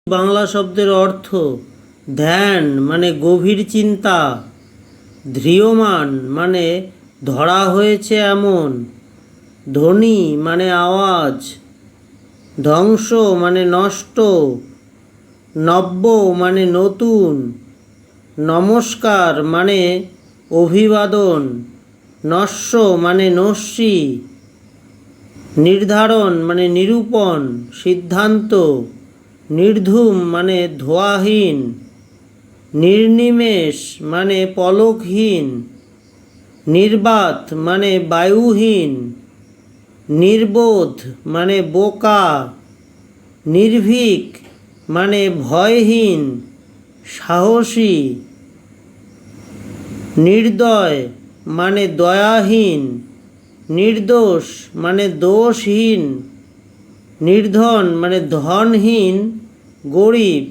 বাংলা শব্দের অর্থ ধ্যান মানে গভীর চিন্তা, ধ্রিয়মান মানে ধরা হয়েছে এমন, ধ্বনি মানে আওয়াজ, ধ্বংস মানে নষ্ট, নব্য মানে নতুন, নমস্কার মানে অভিবাদন, নস্য মানে নস্যি, নির্ধারণ মানে নিরূপণ সিদ্ধান্ত, নির্ধূম মানে ধোঁয়াহীন, নির্নিমেষ মানে পলকহীন, নির্বাত মানে বায়ুহীন, নির্বোধ মানে বোকা, নির্ভীক মানে ভয়হীন সাহসী, নির্দয় মানে দয়াহীন, নির্দোষ মানে দোষহীন, নির্ধন মানে ধনহীন গরিব,